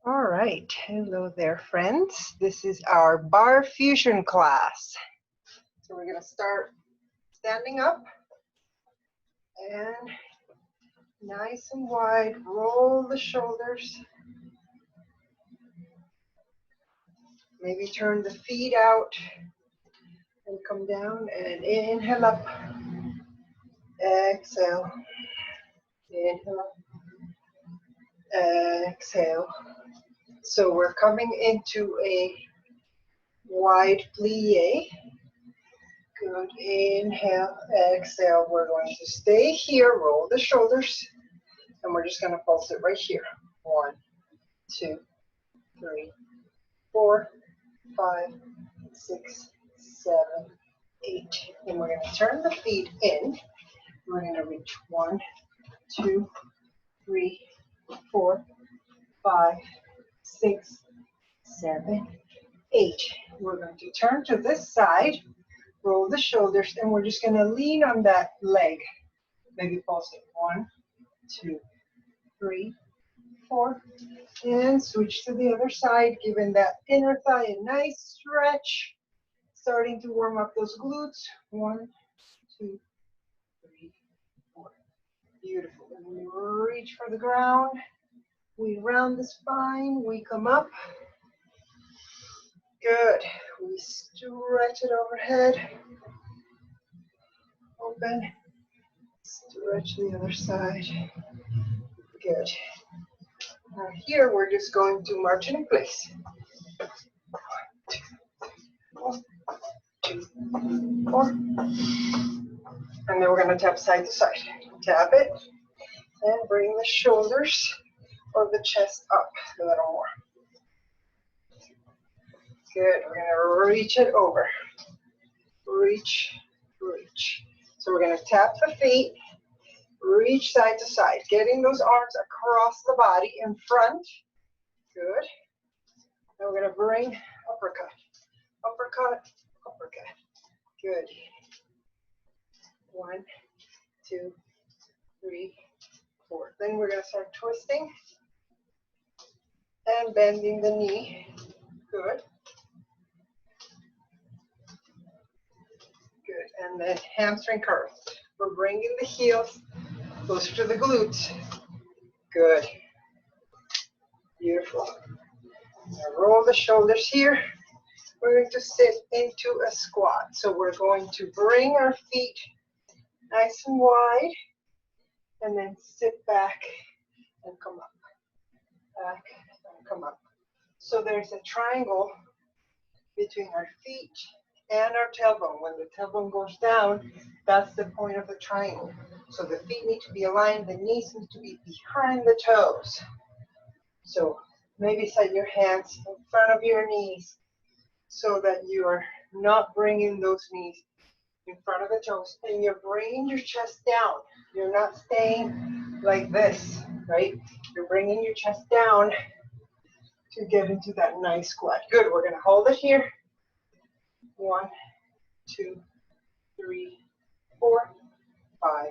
All right, hello there, friends. This is our bar fusion class. So we're going to start standing up and nice and wide, roll the shoulders. Maybe turn the feet out and come down and inhale up. Exhale. Inhale up. Exhale. So we're coming into a wide plie. Good. Inhale, exhale. We're going to stay here, roll the shoulders, and we're just going to pulse it right here. 1, 2, 3, 4, 5, 6, 7, 8. And we're going to turn the feet in. We're going to reach 1, 2, 3, 4, 5, 6, 7, 8. We're going to turn to this side, roll the shoulders, and we're just going to lean on that leg. Maybe pulse it. 1, 2, 3, 4, and switch to the other side, giving that inner thigh a nice stretch, starting to warm up those glutes. 1, 2, 3, 4. Beautiful. And we reach for the ground. We round the spine. We come up. Good. We stretch it overhead. Open. Stretch the other side. Good. Now here we're just going to march in place. 1, 2, 4. And then we're going to tap side to side. Tap it and bring the shoulders or the chest up a little more. Good. We're going to reach it over. Reach, reach. So we're going to tap the feet, reach side to side, getting those arms across the body in front. Good. And we're going to bring uppercut, uppercut, uppercut. Good. 1, 2, 3, 4. Then we're going to start twisting and bending the knee. Good. Good. And then hamstring curl. We're bringing the heels closer to the glutes. Good. Beautiful. Now roll the shoulders here. We're going to sit into a squat. So we're going to bring our feet nice and wide and then sit back and come up. Back and come up. So there's a triangle between our feet and our tailbone. When the tailbone goes down, that's the point of the triangle. So the feet need to be aligned, the knees need to be behind the toes. So maybe set your hands in front of your knees so that you are not bringing those knees in front of the toes, and you're bringing your chest down. You're not staying like this, right? You're bringing your chest down to get into that nice squat. Good, we're gonna hold it here. 1, 2, 3, 4, 5,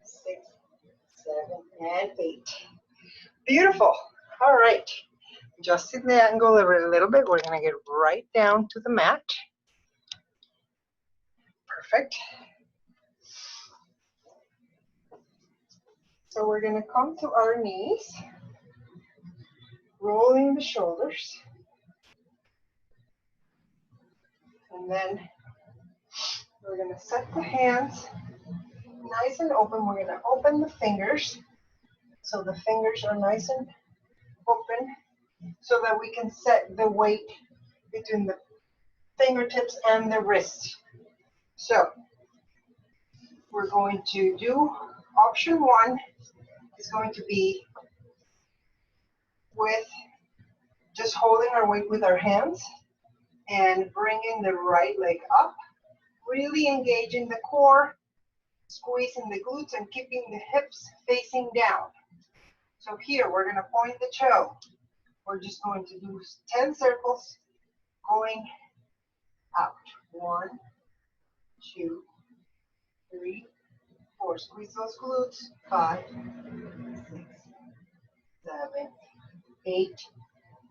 6, 7, and 8. Beautiful. All right. Adjusting the angle a little bit. We're going to get right down to the mat. Perfect. So we're going to come to our knees, rolling the shoulders. And then we're going to set the hands nice and open. We're going to open the fingers. So the fingers are nice and open so that we can set the weight between the fingertips and the wrist. So we're going to do option 1 is going to be with just holding our weight with our hands and bringing the right leg up, really engaging the core, squeezing the glutes and keeping the hips facing down. So here we're going to point the toe. We're just going to do 10 circles going out. 1, 2, 3, 4. Squeeze those glutes. 5, 6, 7, 8,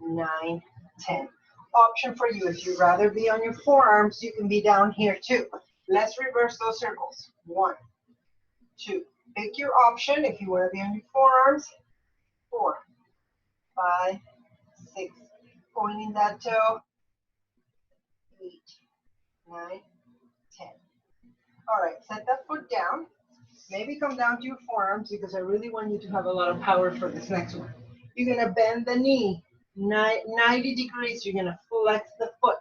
9, 10. Option for you. If you'd rather be on your forearms, you can be down here too. Let's reverse those circles. 1, 2. Pick your option if you want to be on your forearms. 4, 5, 6. Pointing that toe. 8, 9, 10. All right, set that foot down. Maybe come down to your forearms because I really want you to have a lot of power for this next one. You're going to bend the knee 90 degrees. You're going to flex the foot.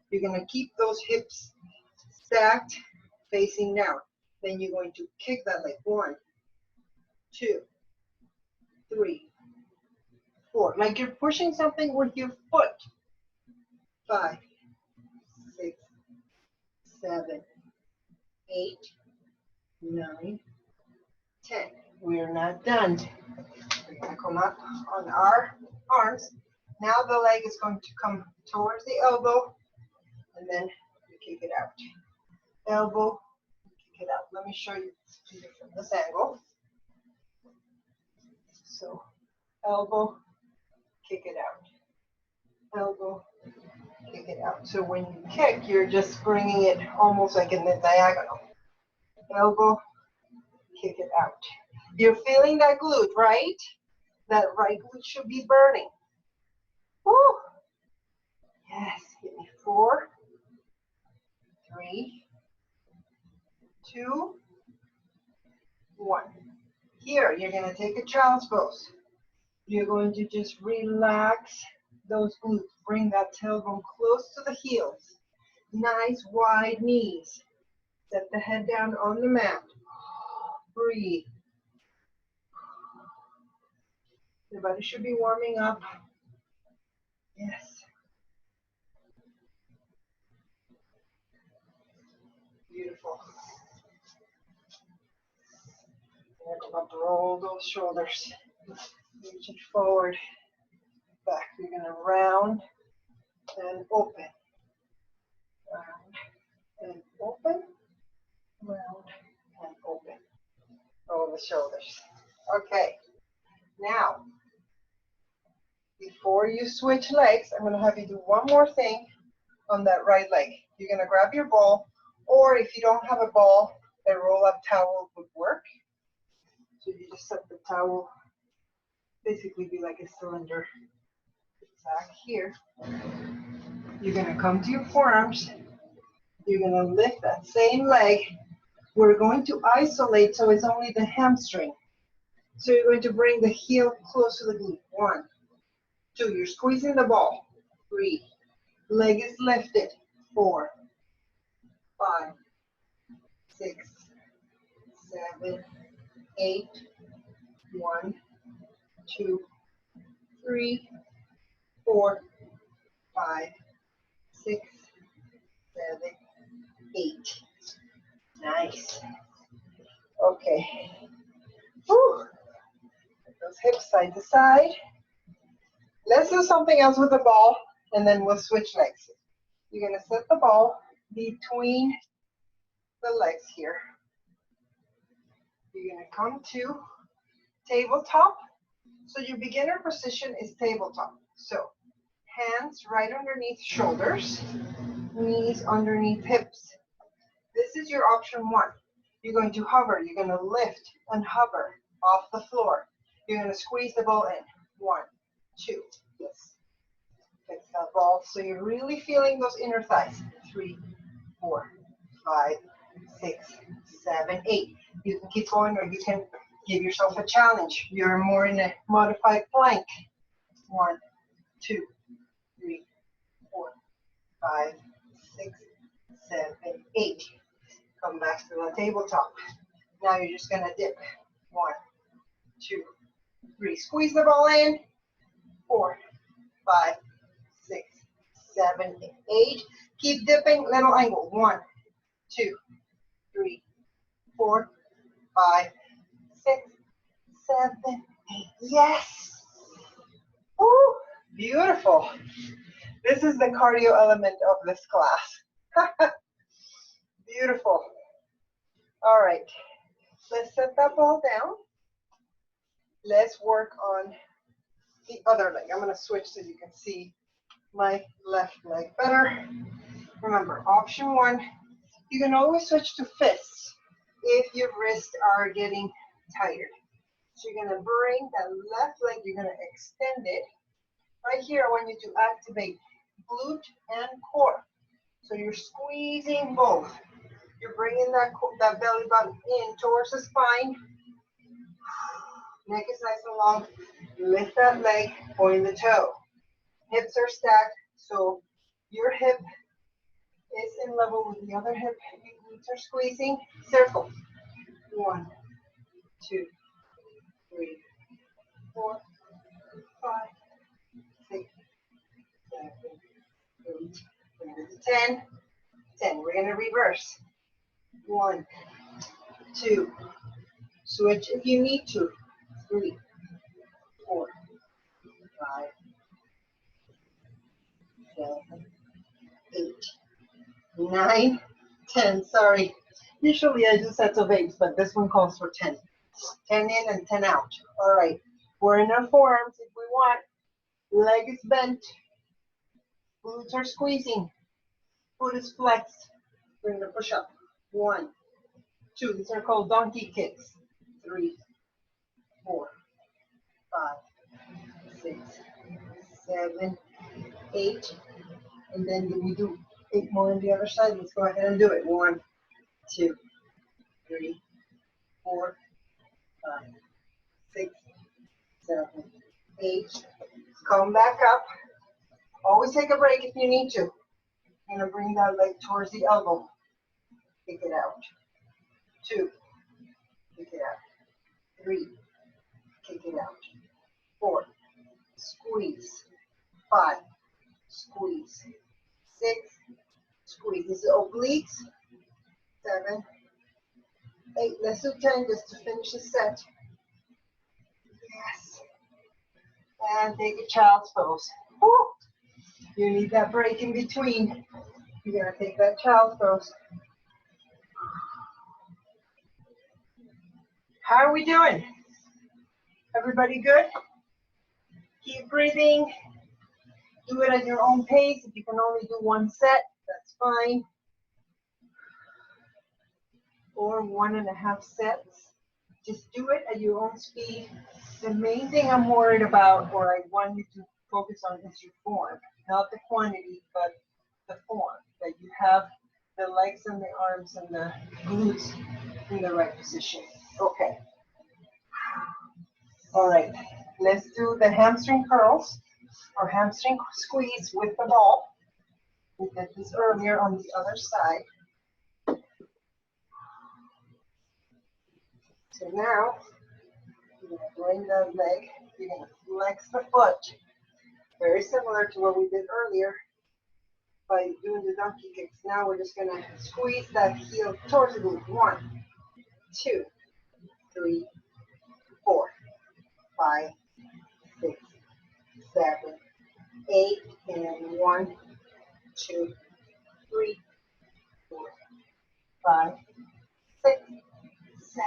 You're going to keep those hips stacked, facing down. Then you're going to kick that leg. 1, 2, 3, 4. Like you're pushing something with your foot. 5, 6, 7, 8, 9, 10. We're not done. We're going to come up on our arms. Now the leg is going to come towards the elbow, and then you kick it out. Elbow, kick it out. Let me show you from this angle. So, elbow, kick it out. Elbow, kick it out. So when you kick, you're just bringing it almost like in the diagonal. Elbow, kick it out. You're feeling that glute, right? That right glute should be burning. Woo! Yes, hit me. 4, 3, 2, 1. Here, you're going to take a child's pose. You're going to just relax those glutes. Bring that tailbone close to the heels. Nice wide knees. Set the head down on the mat. Breathe. Your body should be warming up. Yes. Beautiful. You're going to roll those shoulders. Reach it forward. Back. You're going to round and open. Round and open. Round and open. Roll the shoulders. Okay. Now, before you switch legs, I'm going to have you do one more thing on that right leg. You're going to grab your ball, or if you don't have a ball, a roll-up towel would work. So you just set the towel, basically be like a cylinder back here. You're going to come to your forearms. You're going to lift that same leg. We're going to isolate so it's only the hamstring. So you're going to bring the heel close to the glute. 1, 2, you're squeezing the ball. 3, leg is lifted. 4, 5, 6, 7, 8, 1, 2, 3, 4, 5, 6, 7, 8. Nice. Okay. Whew. Those hips side to side. Let's do something else with the ball, and then we'll switch legs. You're going to set the ball between the legs here. You're going to come to tabletop. So your beginner position is tabletop. So hands right underneath shoulders, knees underneath hips. This is your option 1. You're going to hover. You're going to lift and hover off the floor. You're going to squeeze the ball in. 1, 2. Yes. Fix that ball. So you're really feeling those inner thighs. 3, 4, 5, 6, 7, 8. You can keep going, or you can give yourself a challenge. You're more in a modified plank. 1, 2, 3, 4, 5, 6, 7, 8. Come back to the tabletop. Now you're just going to dip. 1, 2, 3. Squeeze the ball in. 4, 5, 6, 7, 8. Keep dipping. Little angle. 1, 2, 3, 4, 5, 6, 7, 8. Yes. Woo. Beautiful. This is the cardio element of this class. Beautiful. All right. Let's set that ball down. Let's work on the other leg. I'm going to switch so you can see my left leg better. Remember, option one, you can always switch to fists if your wrists are getting tired. So you're going to bring that left leg, you're going to extend it. Right here, I want you to activate glute and core. So you're squeezing both. You're bringing that belly button in towards the spine. Neck is nice and long. Lift that leg, point the toe. Hips are stacked, so your hip is in level with the other hip. Your glutes are squeezing. Circle. 1, 2, 3, 4, 5, 6, 7, 8, 9, 10. 10. We're going to reverse. 1, 2. Switch if you need to. 3, 4, 5, 7, 8, 9, 10. Sorry. Usually I do sets of 8, but this one calls for 10. 10 in and 10 out. All right. We're in our forearms if we want. Leg is bent. Glutes are squeezing. Foot is flexed. We're going to push up. 1, 2. These are called donkey kicks. 3, 4, 5, 6, 7, 8. And then we do 8 more on the other side. Let's go ahead and do it. 1, 2, 3, 4, 5, 6, 7, 8. Come back up. Always take a break if you need to. I'm going to bring that leg towards the elbow. Kick it out. 2. Kick it out. 3. Kick it out. 4. Squeeze. 5. Squeeze. 6. Squeeze. This is obliques. 7. 8. Let's do 10 just to finish the set. Yes. And take a child's pose. Woo. You need that break in between. You're going to take that child's pose. How are we doing? Everybody good? Keep breathing. Do it at your own pace. If you can only do one set, that's fine. Or 1.5 sets. Just do it at your own speed. The main thing I'm worried about, or I want you to focus on, is your form. Not the quantity, but the form. That you have the legs and the arms and the glutes in the right position. Okay. All right. Let's do the hamstring curls or hamstring squeeze with the ball. We did this earlier on the other side. So now, you're going to bring the leg, you're going to flex the foot. Very similar to what we did earlier by doing the donkey kicks. Now we're just going to squeeze that heel towards the glute. 1, 2, 3, 4, 5, 6, 7, 8, and 1, 2, 3, 4, 5, 6, 7,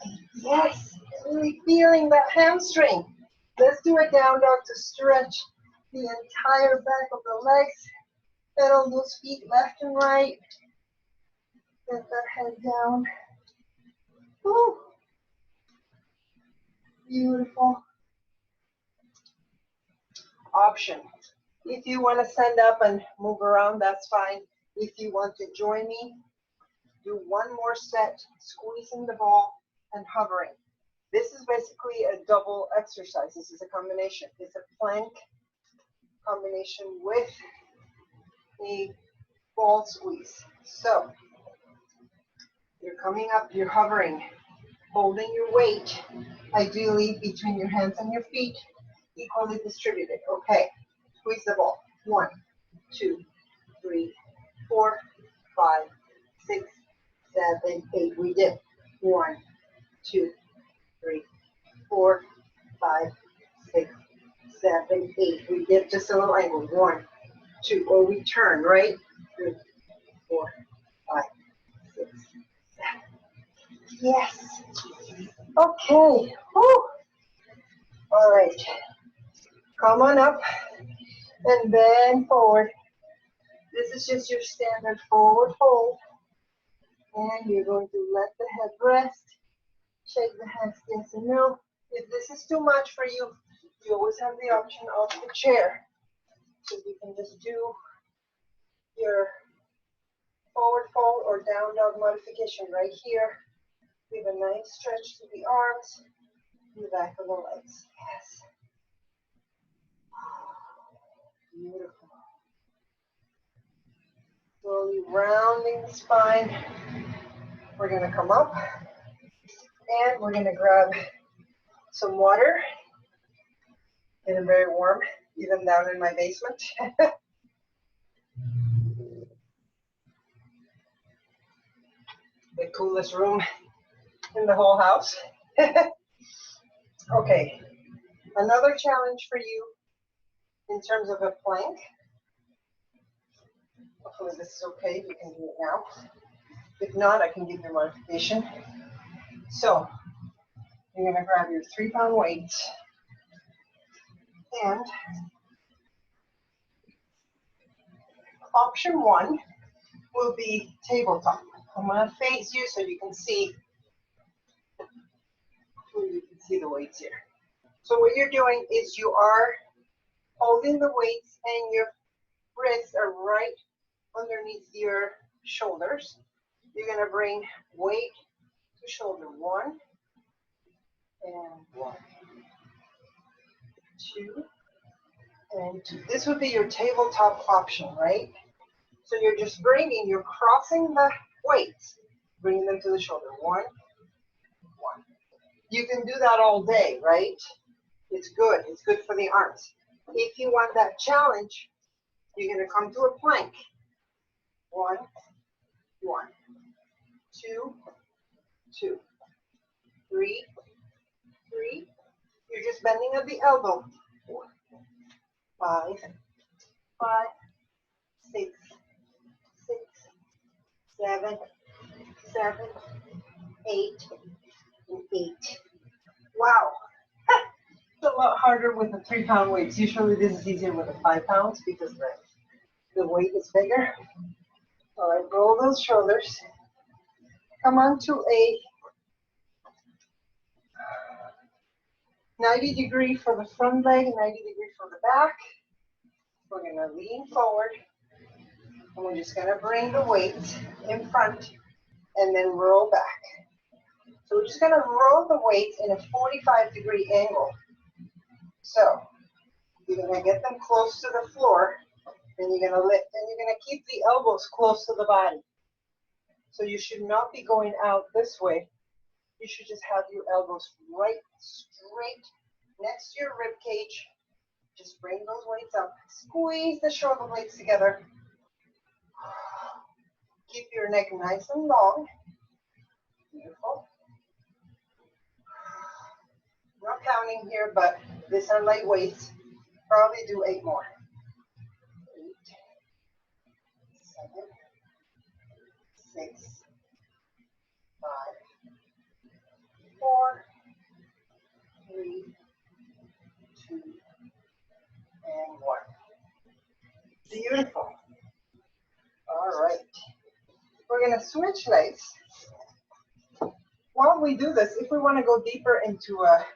8. Yes, really feeling that hamstring. Let's do a down dog to stretch the entire back of the legs. Pedal those feet left and right. Get that head down. Woo. Beautiful. Option. If you want to stand up and move around, that's fine. If you want to join me, do one more set, squeezing the ball and hovering. This is basically a double exercise. This is a combination. It's a plank combination with a ball squeeze. So you're coming up, you're hovering, holding your weight, ideally between your hands and your feet, equally distributed. Okay, squeeze the ball. 1, 2, 3, 4, 5, 6, 7, 8. We did 1, 2, 3, 4, 5, 6, 7, 8. We did just a little angle. 1, 2, or we turn, right? 3, 4, 5, 6, 7. Yes. Okay. Woo. All right. Come on up and bend forward. This is just your standard forward fold. And you're going to let the head rest. Shake the hands, yes and no. If this is too much for you, you always have the option of the chair. So you can just do your forward fold or down dog modification right here. Give a nice stretch to the arms and the back of the legs. Yes. Beautiful. Slowly rounding the spine. We're going to come up and we're going to grab some water. Getting very warm, even down in my basement. The coolest room in the whole house. Okay, another challenge for you in terms of a plank. Hopefully this is okay, you can do it now. If not, I can give you a modification. So, you're gonna grab your 3-pound weights and option 1 will be tabletop. I'm gonna face you so you can see the weights here. So what you're doing is you are holding the weights and your wrists are right underneath your shoulders. You're going to bring weight to shoulder 1 and 1, 2 and 2. This would be your tabletop option, right? So you're crossing the weights, bringing them to the shoulder. 1, 1. You can do that all day, right? It's good. It's good for the arms. If you want that challenge, you're going to come to a plank. 1, 1, 2, 2, 3, 3. You're just bending at the elbow. 4, 5, 5, 6, 6, 7, 7, 8, and 8. Wow. It's a lot harder with the 3-pound weights. Usually this is easier with the 5 pounds because the weight is bigger. All right, roll those shoulders. Come on to a 90-degree for the front leg, 90-degree for the back. We're going to lean forward, and we're just going to bring the weight in front and then roll back. So we're just going to roll the weight in a 45-degree angle. So you're going to get them close to the floor, and you're going to lift, and you're going to keep the elbows close to the body. So you should not be going out this way. You should just have your elbows right straight next to your rib cage. Just bring those weights up. Squeeze the shoulder blades together. Keep your neck nice and long. Beautiful. Not counting here, but these are light weights. Probably do 8 more. 8, 7, 6, 5, 4, 3, 2, and 1. Beautiful. All right. We're going to switch legs. While we do this, if we want to go deeper into a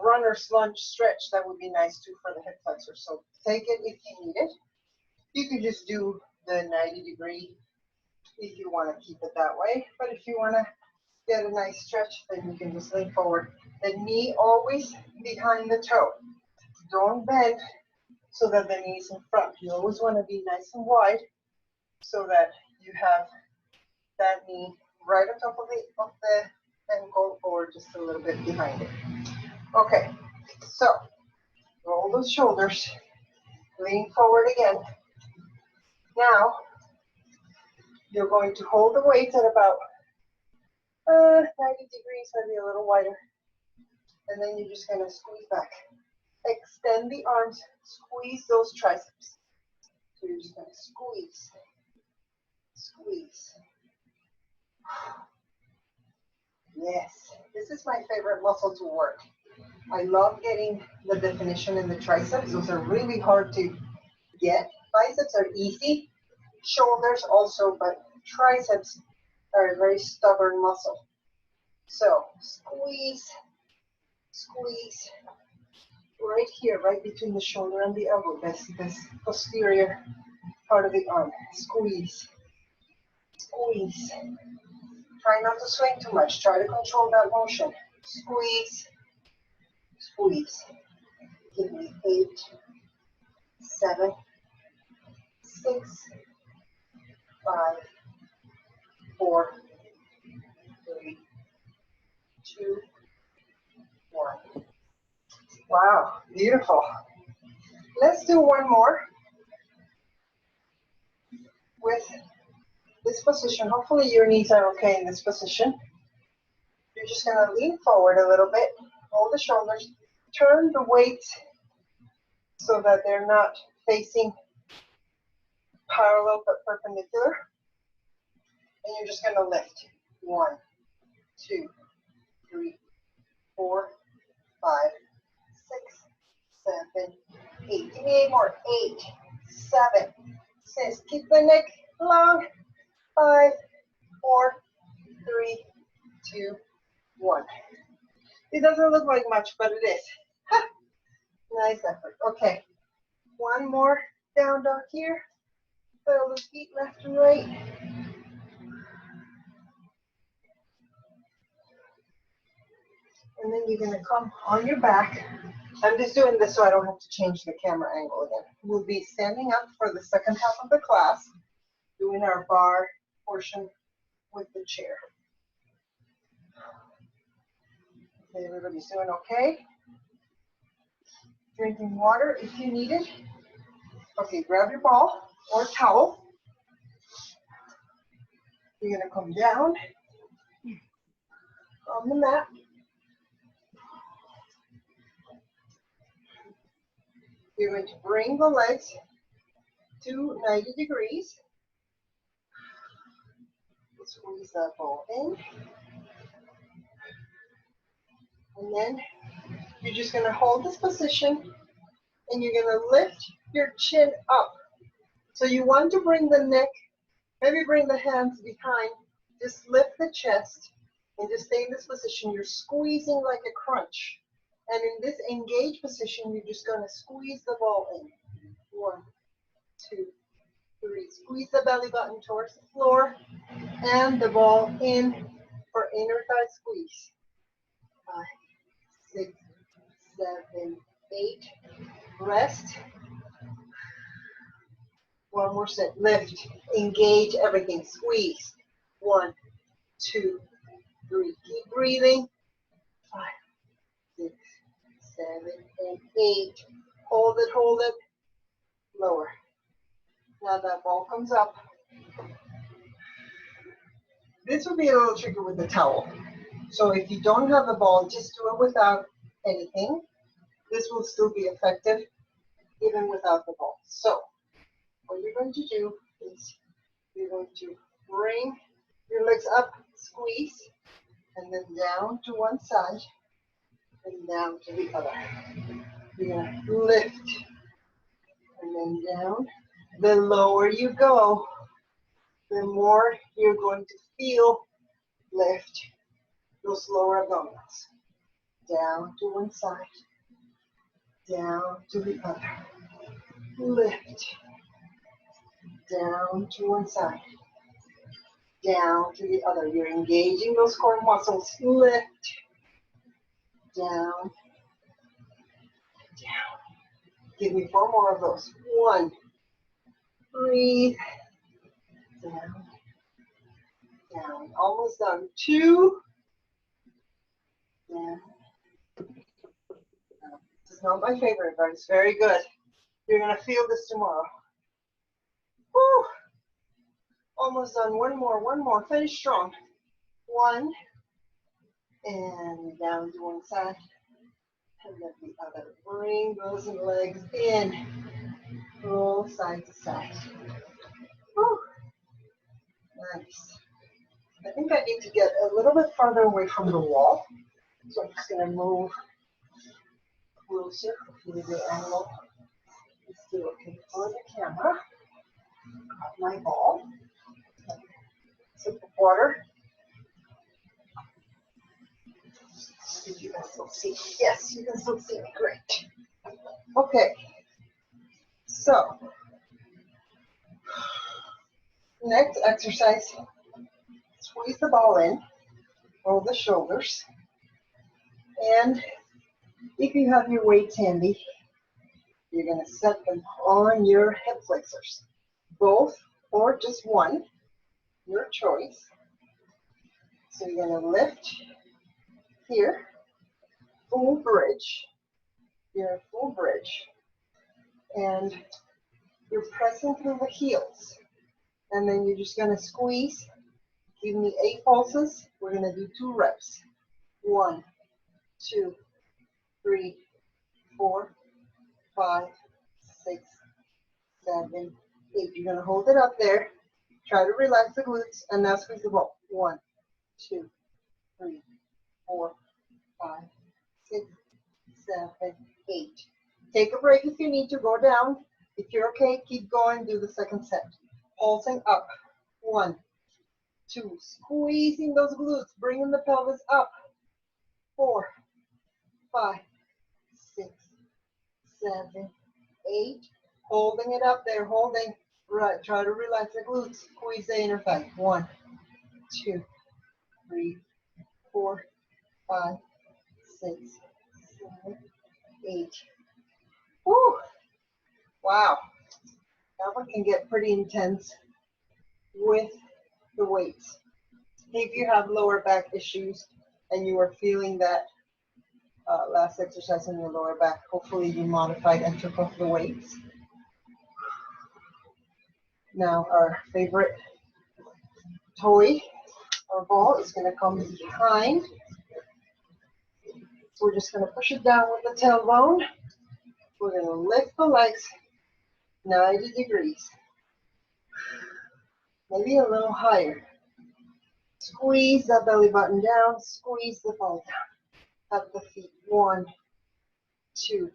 runner's lunge stretch, that would be nice too for the hip flexor. So take it if you need it. You can just do the 90-degree if you want to keep it that way. But if you want to get a nice stretch, then you can just lean forward. The knee always behind the toe. Don't bend so that the knee is in front. You always want to be nice and wide so that you have that knee right on top of the ankle or just a little bit behind it. Okay, so roll those shoulders, lean forward again. Now, you're going to hold the weights at about 90 degrees, maybe a little wider. And then you're just going to squeeze back. Extend the arms, squeeze those triceps. So you're just going to squeeze, squeeze. Yes, this is my favorite muscle to work. I love getting the definition in the triceps. Those are really hard to get. Biceps are easy, shoulders also, but triceps are a very stubborn muscle. So squeeze, squeeze, right here, right between the shoulder and the elbow. This posterior part of the arm. Squeeze, squeeze. Try not to swing too much. Try to control that motion. Squeeze, squeeze. Give me 8, 7, 6, 5, 4, 3, 2, 1. Wow, beautiful. Let's do one more with this position. Hopefully your knees are okay in this position. You're just going to lean forward a little bit, hold the shoulders, turn the weights so that they're not facing parallel but perpendicular. And you're just going to lift. 1, 2, 3, 4, 5, 6, 7, 8. Give me 8 more. 8, 7, 6. Keep the neck long. 5, 4, 3, 2, 1. It doesn't look like much, but it is. Ha! Nice effort. Okay. One more down dog here. Pedal the feet left and right. And then you're going to come on your back. I'm just doing this so I don't have to change the camera angle again. We'll be standing up for the second half of the class, doing our bar portion with the chair. Okay, everybody's doing okay? Drinking water if you need it. Okay, grab your ball or towel. You're going to come down on the mat. You're going to bring the legs to 90 degrees. Squeeze that ball in. And then you're just going to hold this position and you're going to lift your chin up. So you want to bring the neck, maybe bring the hands behind, just lift the chest and just stay in this position. You're squeezing like a crunch. And in this engaged position, you're just going to squeeze the ball in. 1, 2, 3. Squeeze the belly button towards the floor and the ball in for inner thigh squeeze. 5, 6, 7, 8. Rest. One more set. Lift. Engage everything. Squeeze. 1, 2, 3. Keep breathing. 5, 6, 7, and 8. Hold it, hold it. Lower. Now that ball comes up. This would be a little tricky with the towel. So if you don't have the ball, just do it without anything. This will still be effective even without the ball. So what you're going to do is you're going to bring your legs up, squeeze, and then down to one side and down to the other. You're going to lift and then down. The lower you go, the more you're going to feel lift those lower abdominals. Down to one side, down to the other. Lift. Down to one side, down to the other. You're engaging those core muscles. Lift. Down. Down. Give me 4 more of those. 1. Breathe. Down. Down. Almost done. 2. Down. This is not my favorite, but it's very good. You're going to feel this tomorrow. Woo. Almost done. One more. Finish strong. 1. And down to one side. And then the other. Bring those legs in. Roll side to side. Woo. Nice. I think I need to get a little bit farther away from the wall. So I'm just going to move closer. Hopefully the angle is still okay for the camera. Got my ball. Sip of water. Did you guys still see? Yes, you can still see me. Great. Okay. So, next exercise. Squeeze the ball in. Roll the shoulders. And if you have your weights handy, you're going to set them on your hip flexors. Both or just one, your choice. So you're going to lift here, full bridge. Your full bridge. And you're pressing through the heels. And then you're just going to squeeze. Give me 8 pulses. We're going to do 2 reps. 1, 2, 3, 4, 5, 6, 7, 8. You're going to hold it up there. Try to relax the glutes and now squeeze the ball. 1, 2, 3, 4, 5, 6, 7, 8. Take a break if you need to. Go down. If you're okay, keep going. Do the second set. Pulsing up. 1, 2. Squeezing those glutes. Bringing the pelvis up. 4, 5, 6, 7, 8. Holding it up there. Holding. Right. Try to relax the glutes. Squeeze the inner thigh. 1, 2, 3, 4, 5, 6, 7, 8. Woo! Wow. That one can get pretty intense with the weights. If you have lower back issues and you are feeling that last exercise in your lower back, hopefully you modified and took off the weights. Now our favorite toy or ball is going to come behind. So we're just going to push it down with the tailbone. We're going to lift the legs 90 degrees. Maybe a little higher. Squeeze that belly button down. Squeeze the ball down. Tap the feet. 1, 2.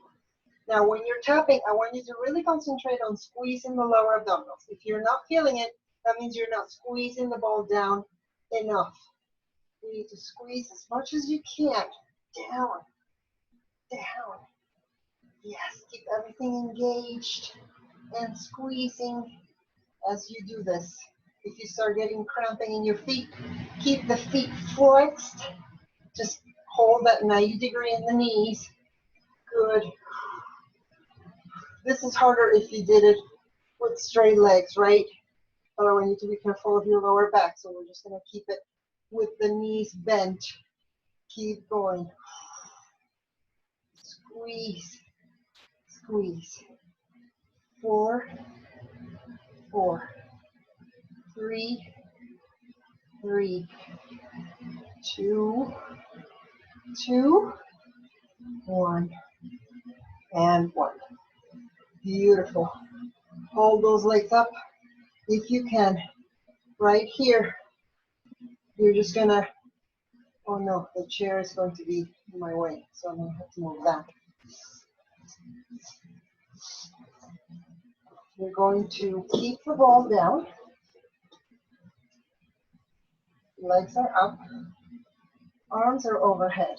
Now when you're tapping, I want you to really concentrate on squeezing the lower abdominals. If you're not feeling it, that means you're not squeezing the ball down enough. You need to squeeze as much as you can. Down. Down. Yes, keep everything engaged and squeezing as you do this. If you start getting cramping in your feet, keep the feet flexed. Just hold that 90 degree in the knees. Good. This is harder if you did it with straight legs, right? But I want you to be careful of your lower back. So we're just going to keep it with the knees bent. Keep going. Squeeze. Squeeze. 4, 4, 3, 3, 2, 2, 1, and 1. Beautiful. Hold those legs up if you can. Right here, you're just gonna, oh no, the chair is going to be in my way, so I'm gonna have to move that. You're going to keep the ball down. Legs are up. Arms are overhead.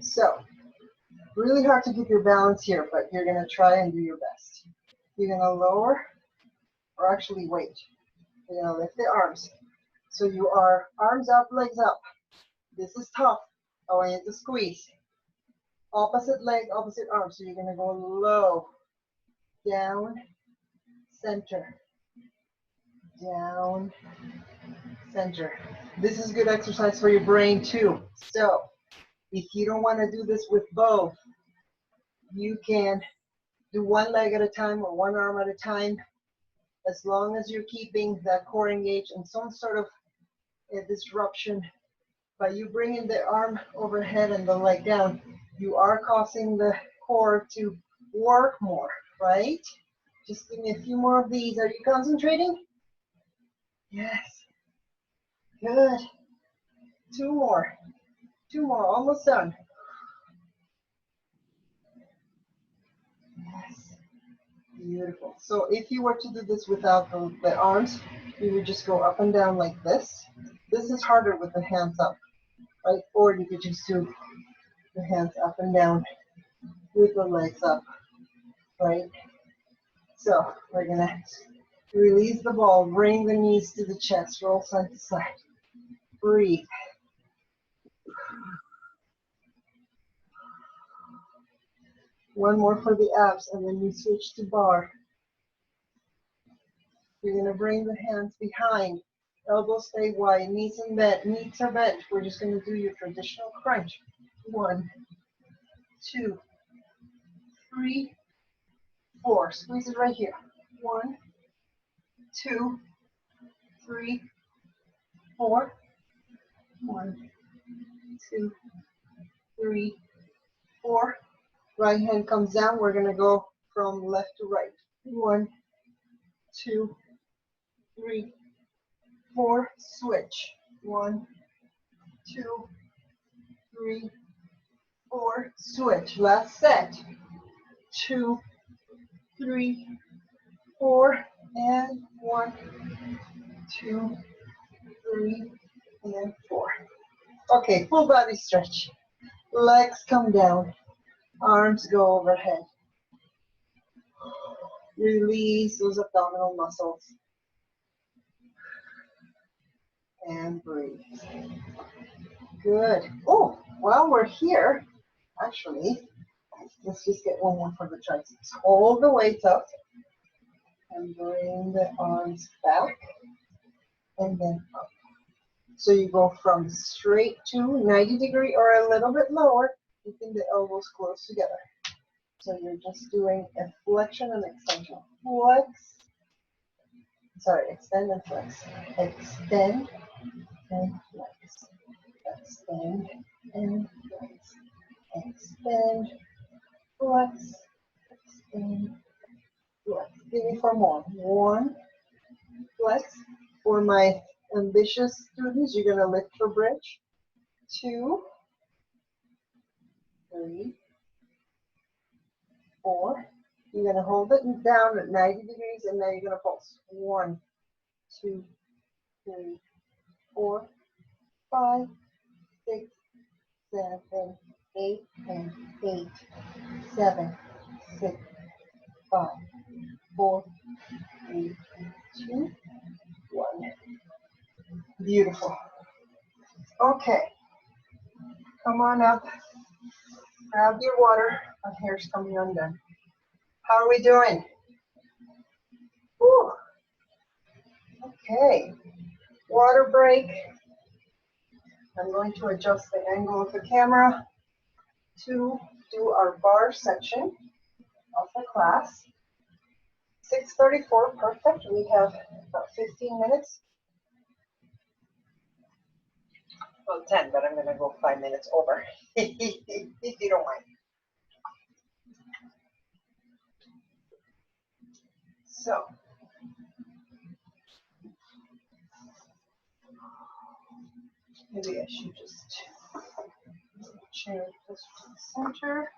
So, really hard to keep your balance here, but you're gonna try and do your best. You're gonna lower, or actually wait. You're gonna lift the arms. So you are arms up, legs up. This is tough. I want you to squeeze. Opposite leg, opposite arm. So you're gonna go low, down, center, down, center. This is good exercise for your brain too. So if you don't want to do this with both, you can do one leg at a time or one arm at a time, as long as you're keeping that core engaged and some sort of a disruption. By you bringing the arm overhead and the leg down, you are causing the core to work more, right? Just give me a few more of these. Are you concentrating? Yes. Good. 2 more. 2 more. Almost done. Beautiful. So if you were to do this without the arms, you would just go up and down like this. This is harder with the hands up, right? Or you could just do the hands up and down with the legs up, right? So we're gonna release the ball, bring the knees to the chest, roll side to side. Breathe. One more for the abs, and then we switch to bar. You're gonna bring the hands behind, elbows stay wide, knees and bent, knees are bent. We're just gonna do your traditional crunch. 1, 2, 3, 4. Squeeze it right here. 1, 2, 3, 4. 1, 2, 3, 4. Right hand comes down. We're gonna go from left to right. 1, 2, 3, 4. Switch. 1, 2, 3, 4. Switch. Last set. 2, 3, 4, and 1, 2, 3, and 4. Okay, full body stretch. Legs come down. Arms go overhead. Release those abdominal muscles. And breathe. Good. Oh, while we're here, actually, let's just get one more for the triceps. Hold the weights up and bring the arms back and then up. So you go from straight to 90 degree or a little bit lower, keeping the elbows close together. So you're just doing a flexion and extension. Flex. Sorry, extend and flex. Extend and flex. Extend and flex. Extend, flex, extend, flex. Give me 4 more. 1, flex. For my ambitious students, you're gonna lift for bridge. 2, 3, 4. You're gonna hold it down at 90 degrees, and now you're gonna pulse. 1, 2, 3, 4, 5, 6, 7, 8, and 8, 7, 6, 5, 4, 3, 2, 1. Beautiful. Okay. Come on up. Grab your water. My hair's coming undone. How are we doing? Whew. Okay. Water break. I'm going to adjust the angle of the camera to do our bar section of the class. 6:34, perfect. We have about 15 minutes. Well, 10, but I'm going to go 5 minutes over, if you don't mind. So, maybe I should just change this to the center.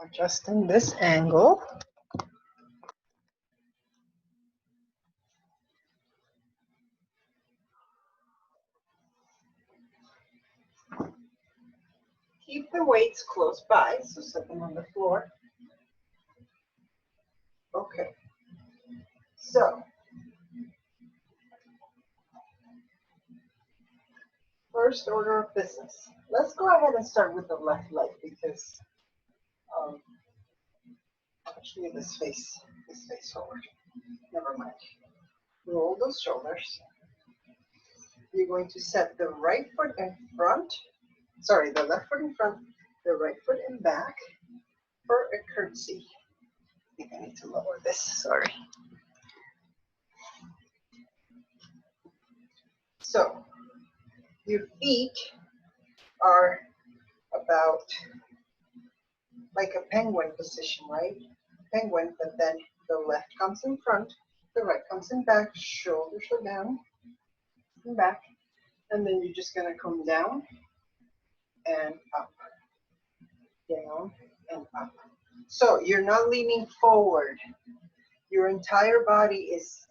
Adjusting this angle. Keep the weights close by, so set them on the floor. Okay. So, first order of business. Let's go ahead and start with the left leg because actually this face forward. Never mind. Roll those shoulders. You're going to set the right foot in front. Sorry, the left foot in front, the right foot in back for a curtsy. I think I need to lower this, sorry. So, your feet are about like a penguin position, right? Penguin, but then the left comes in front, the right comes in back, shoulders are down and back, and then you're just gonna come down and up. down, and up. So you're not leaning forward. Your entire body is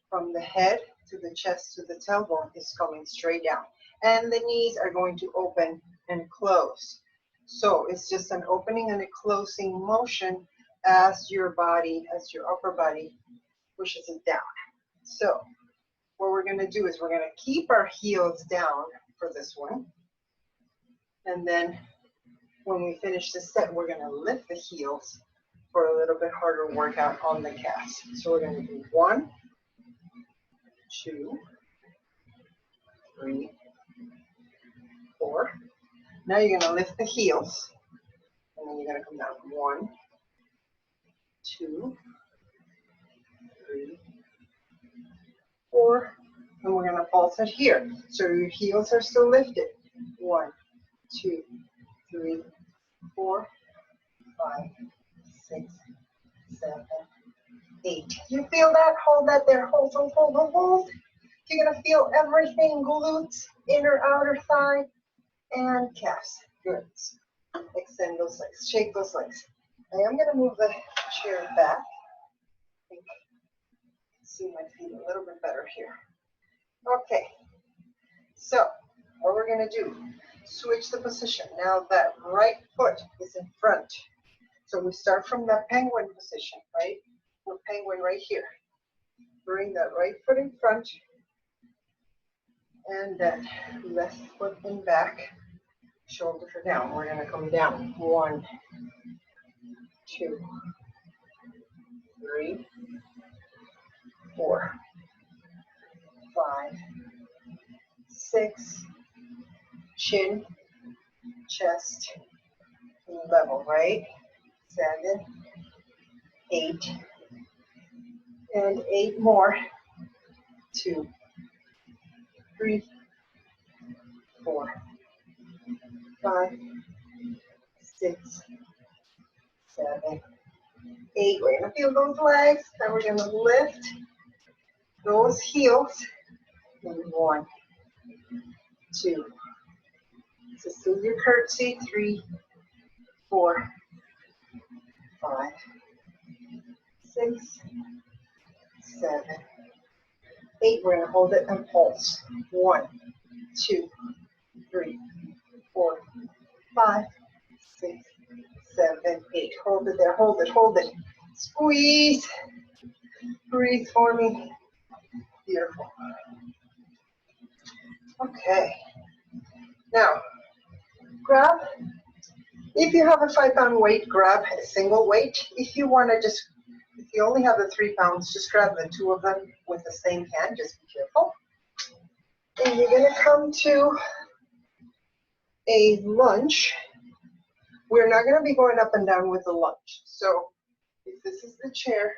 from the head to the chest to the tailbone is coming straight down. And the knees are going to open and close. So it's just an opening and a closing motion as your body, as your upper body pushes it down. So what we're going to do is we're going to keep our heels down for this one. And then when we finish this set, we're going to lift the heels for a little bit harder workout on the calves. So we're going to do 1, 2, 3, 4. Now you're going to lift the heels. And then you're going to come down. 1, 2, 3, 4. And we're going to pulse it here. So your heels are still lifted. 1, 2, 3, 4, 5, 6, 7, 8. You feel that? Hold that there. Hold, hold, hold, hold, hold. You're going to feel everything. Glutes, inner, outer thigh, and calves. Good. Extend those legs. Shake those legs. I am going to move the chair back. I think I can see my feet a little bit better here. Okay. So what we're going to do, switch the position. Now that right foot is in front. So we start from that penguin position, right? We're penguin right here. Bring that right foot in front and that left foot in back. Shoulders are down. We're going to come down. 1, 2, 3, 4, 5, 6. Chin, chest, level, right? 7, 8, and 8 more. 2, 3, 4, 5, 6, 7, 8. We're going to feel those legs, and we're going to lift those heels. And 1, 2. So still your curtsy. 3, 4, 5, 6, 7, 8. We're going to hold it and pulse. 1, 2, 3, 4, 5, 6, 7, 8. Hold it there. Hold it. Hold it. Squeeze. Breathe for me. Beautiful. Okay. Now, grab. If you have a 5-pound weight, grab a single weight. If you want to just, if you only have the 3 pounds, just grab the 2 of them with the same hand. Just be careful. And you're going to come to a lunge. We're not going to be going up and down with the lunge. So if this is the chair,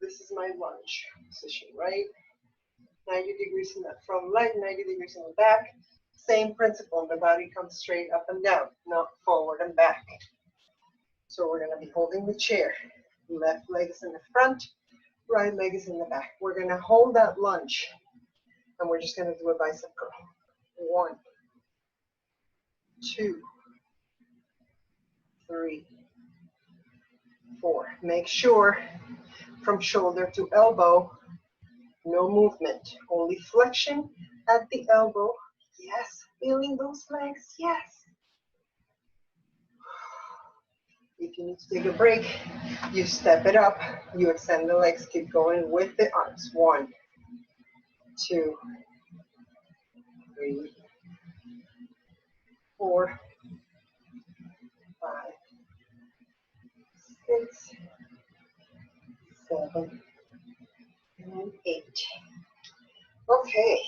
this is my lunge position, right? 90 degrees in the front leg, 90 degrees in the back. Same principle. The body comes straight up and down, not forward and back. So we're going to be holding the chair. Left leg is in the front, right leg is in the back. We're going to hold that lunge, and we're just going to do a bicep curl. 1, 2, 3, 4. Make sure from shoulder to elbow, no movement, only flexion at the elbow. Yes, feeling those legs, yes. If you need to take a break, you step it up, you extend the legs, keep going with the arms. 1, 2, 3, 4, 5, 6, 7, and 8. Okay,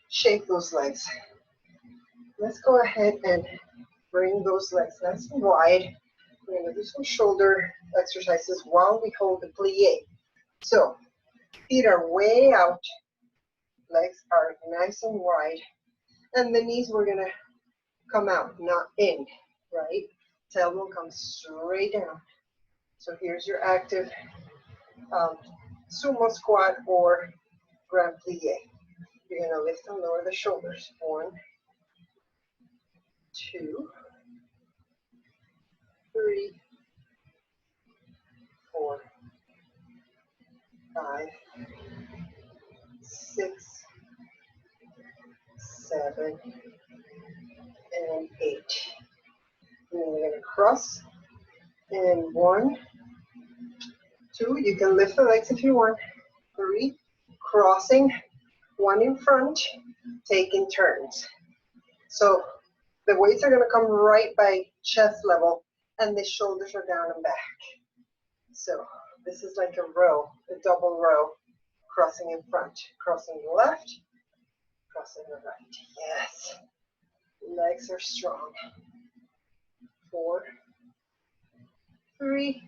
shake those legs. Let's go ahead and bring those legs nice and wide. We're going to do some shoulder exercises while we hold the plie. So, feet are way out, legs are nice and wide, and the knees we're going to come out, not in, right? Tailbone comes straight down. So here's your active sumo squat or grand plie. You're going to lift and lower the shoulders. 1, 2, 3, 4, 5, 6, 7, and 8. And then we're going to cross in 1, 2. You can lift the legs if you want. 3, crossing, 1 in front, taking turns. So the weights are going to come right by chest level, and the shoulders are down and back. So this is like a row, a double row, crossing in front, crossing left, crossing the right. Yes. Legs are strong. 4, 3,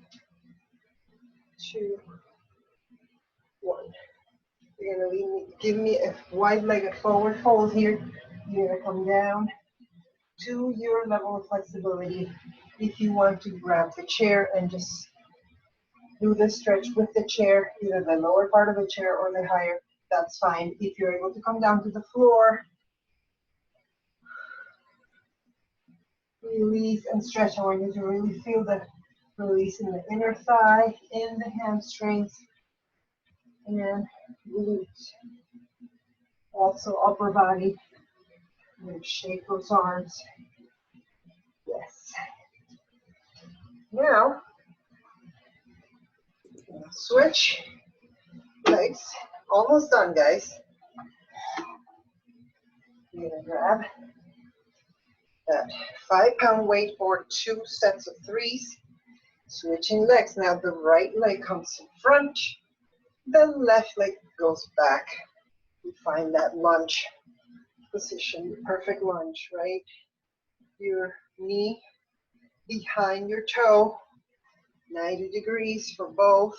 2, 1. You're going to give me a wide-legged forward fold here. You're going to come down to your level of flexibility. If you want to grab the chair and just do the stretch with the chair, either the lower part of the chair or the higher, that's fine. If you're able to come down to the floor, release and stretch. I want you to really feel the release in the inner thigh, in the hamstrings, and glutes. Also upper body. Shake those arms. Yes. Now, switch legs. Almost done, guys. You're going to grab that 5-pound weight or 2 sets of 3s. Switching legs. Now the right leg comes in front. The left leg goes back. You find that lunge position, perfect lunge, right? Your knee behind your toe, 90 degrees for both,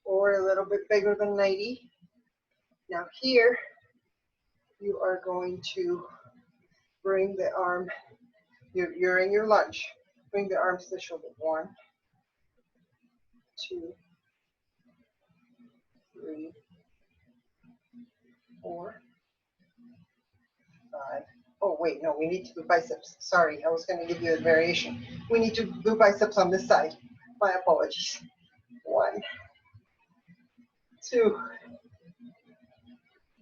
or a little bit bigger than 90. Now here, you are going to bring the arm, you're in your lunge. Bring the arms to the shoulder. 1, 2, 3, 4, 5. Oh, wait, no, we need to do biceps. Sorry, I was going to give you a variation. We need to do biceps on this side. My apologies. 1, 2,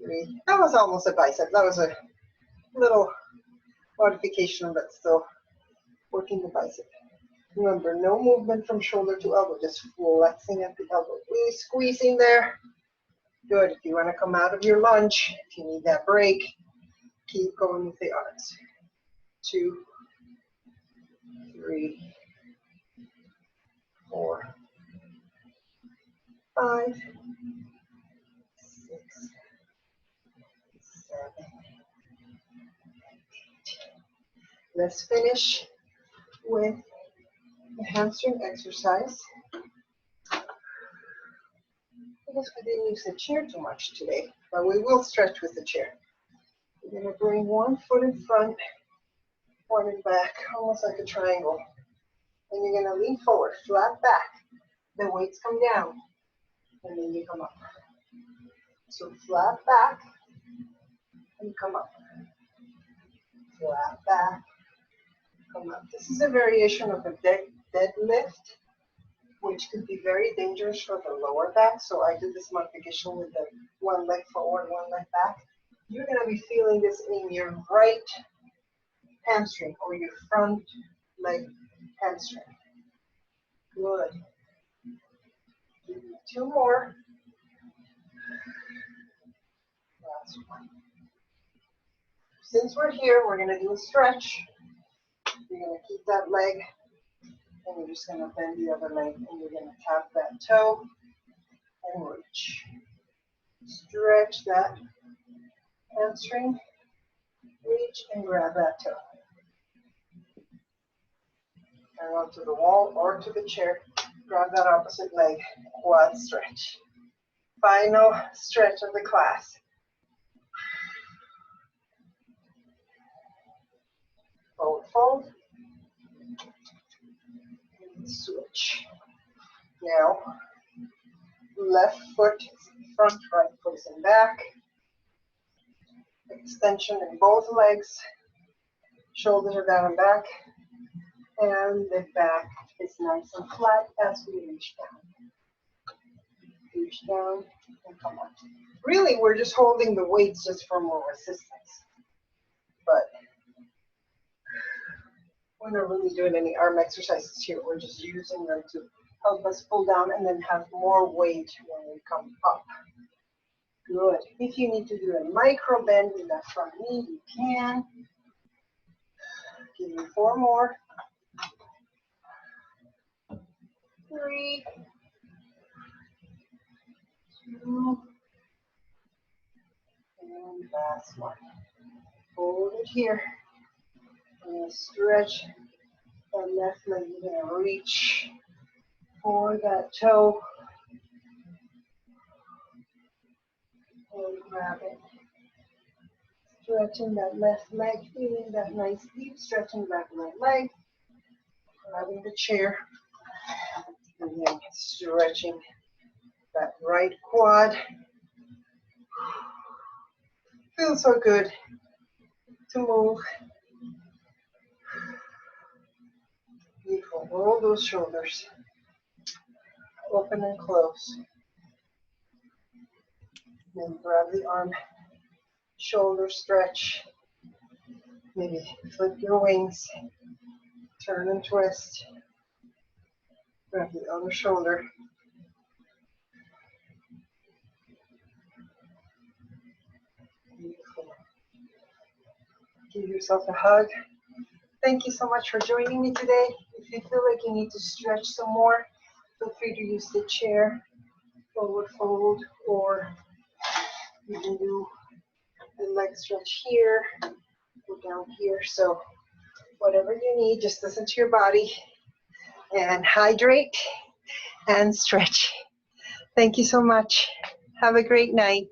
3. That was almost a bicep. That was a little modification, but still working the bicep. Remember, no movement from shoulder to elbow, just flexing at the elbow. Really squeezing there. Good. If you want to come out of your lunge, if you need that break, keep going with the arms. 2, 3, 4, 5, 6, 7, 8. Let's finish with the hamstring exercise. I guess we didn't use the chair too much today, but we will stretch with the chair. You're going to bring 1 foot in front, 1 in back, almost like a triangle. And you're going to lean forward, flat back. The weights come down, and then you come up. So flat back, and come up. Flat back, come up. This is a variation of a deadlift, which could be very dangerous for the lower back. So I do this modification with the 1 leg forward, 1 leg back. You're going to be feeling this in your right hamstring or your front leg hamstring. Good. Give me 2 more. Last one. Since we're here, we're going to do a stretch. You're going to keep that leg, and you're just going to bend the other leg, and you're going to tap that toe and reach. Stretch that hamstring, reach, and grab that toe. Parallel to the wall or to the chair. Grab that opposite leg, quad stretch. Final stretch of the class. Forward fold. And switch. Now, left foot front, right foot is in back. Extension in both legs. Shoulders are down and back. And the back is nice and flat as we reach down. Reach down and come up. Really, we're just holding the weights just for more resistance. But we're not really doing any arm exercises here. We're just using them to help us pull down and then have more weight when we come up. Good. If you need to do a micro bend in that front knee, you can. Give me 4 more. 3, 2, and last one. Hold it here. I'm going to stretch that left leg. You're going to reach for that toe and grab it. Stretching that left leg, feeling that nice deep stretching back left leg. Grabbing the chair. And then stretching that right quad. Feels so good to move. Beautiful. Roll those shoulders. Open and close. Then grab the arm. Shoulder stretch. Maybe flip your wings. Turn and twist. Grab the other shoulder. Beautiful. Give yourself a hug. Thank you so much for joining me today. If you feel like you need to stretch some more, feel free to use the chair, forward fold, or you can do the leg stretch here, go down here. So whatever you need, just listen to your body and hydrate and stretch. Thank you so much. Have a great night.